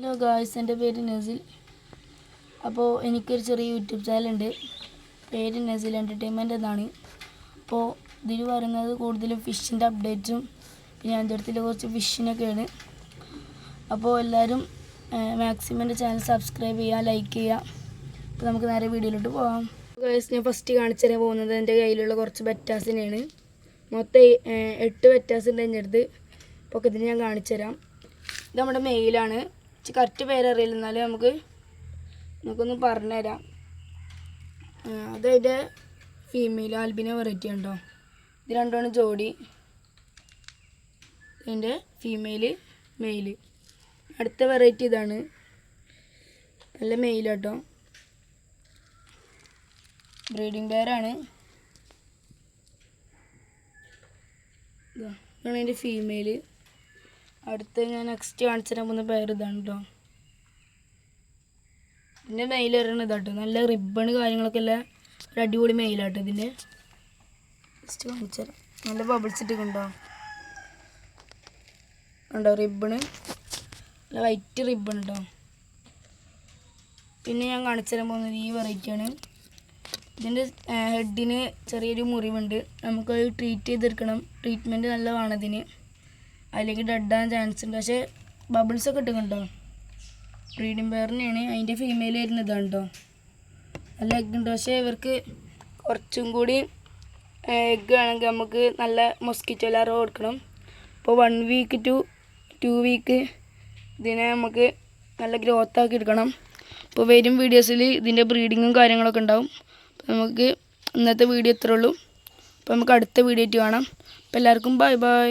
Hello guys, എൻ്റെ പേര് നസിൽ. അപ്പോൾ എനിക്കൊരു ചെറിയ യൂട്യൂബ് ചാനലുണ്ട്. പേര് നസിൽ എൻ്റർടൈൻമെൻ്റ് എന്നാണ്. അപ്പോൾ ഇതിൽ പറയുന്നത് കൂടുതലും ഫിഷിൻ്റെ അപ്ഡേറ്റ്സും പിന്നെ എൻ്റെ അടുത്തുള്ള കുറച്ച് ഫിഷിനൊക്കെയാണ്. അപ്പോൾ എല്ലാവരും മാക്സിമം എൻ്റെ ചാനൽ സബ്സ്ക്രൈബ് ചെയ്യുക, ലൈക്ക് ചെയ്യുക. അപ്പോൾ നമുക്ക് നേരെ വീഡിയോയിലോട്ട് പോകാം. ഗായ്സ്, ഞാൻ ഫസ്റ്റ് കാണിച്ചു തരാൻ പോകുന്നത് എൻ്റെ കയ്യിലുള്ള കുറച്ച് ബെറ്റാസിനെയാണ്. മൊത്തം 8 ബെറ്റാസ് ഉണ്ട് എൻ്റെ അടുത്ത്. അപ്പോൾ ഇതിന് ഞാൻ കാണിച്ചു തരാം. ഇത് നമ്മുടെ മെയിലാണ്. കറക്റ്റ് പേരറിയില്ല, എന്നാലും നമുക്കൊന്ന് പറഞ്ഞുതരാം. അതതിൻ്റെ ഫീമെയിൽ ആൽബിനോ വെറൈറ്റി ഉണ്ടോ. ഇത് രണ്ടുമാണ് ജോഡി. ഇതിൻ്റെ ഫീമെയില് മെയില്. അടുത്ത വെറൈറ്റി ഇതാണ്, നല്ല മെയിലാട്ടോ, ബ്രീഡിങ് പെയറാണ്. ഇതാണ് എൻ്റെ ഫീമെയില്. അടുത്ത് ഞാൻ നെക്സ്റ്റ് കാണിച്ചു തരാൻ പോകുന്ന പെയർ ഇതാണ് കേട്ടോ. ഇതിൻ്റെ മെയിൽ വരണം ഇതാട്ടോ, നല്ല റിബണ് കാര്യങ്ങളൊക്കെ ഉള്ള ഒരു അടിപൊളി മെയിലാട്ടോ. ഇതിൻ്റെ നെക്സ്റ്റ് കാണിച്ചു തരാം. നല്ല ബബിൾസ് ഇട്ടിട്ടുണ്ടോ, ഉണ്ടോ റിബണ്, നല്ല വൈറ്റ് റിബൺ കേട്ടോ. പിന്നെ ഞാൻ കാണിച്ചു തരാൻ പോകുന്നത് ഈ വെറൈറ്റിയാണ്. ഇതിൻ്റെ ഹെഡിന് ചെറിയൊരു മുറിവുണ്ട്, നമുക്കത് ട്രീറ്റ് ചെയ്തെടുക്കണം. ട്രീറ്റ്മെൻറ്റ് നല്ലതാണ് ഇതിന്, അതിലേക്ക് ഡെഡാൻ ചാൻസ് ഉണ്ട്. പക്ഷേ ബബിൾസൊക്കെ ഇട്ടുണ്ടോ. ബ്രീഡിങ് പെയറിനെയാണ്. അതിൻ്റെ ഫീമെയിൽ വരുന്നത് കേട്ടോ, നല്ല എഗ് ഉണ്ട്. പക്ഷേ ഇവർക്ക് കുറച്ചും കൂടി എഗ് ആണെങ്കിൽ നമുക്ക് നല്ല മൊസ്കിറ്റോ ലാർവ കൊടുക്കണം. ഇപ്പോൾ 1 വീക്ക് to 2 വീക്ക് ഇതിനെ നമുക്ക് നല്ല ഗ്രോത്ത് ആക്കി എടുക്കണം. ഇപ്പോൾ വരും വീഡിയോസിൽ ഇതിൻ്റെ ബ്രീഡിങ്ങും കാര്യങ്ങളൊക്കെ ഉണ്ടാവും. അപ്പോൾ നമുക്ക് ഇന്നത്തെ വീഡിയോ ഇത്രേ ഉള്ളൂ. അപ്പോൾ നമുക്ക് അടുത്ത വീഡിയോ ആയിട്ട് കാണാം. അപ്പോൾ എല്ലാവർക്കും ബൈ ബൈ.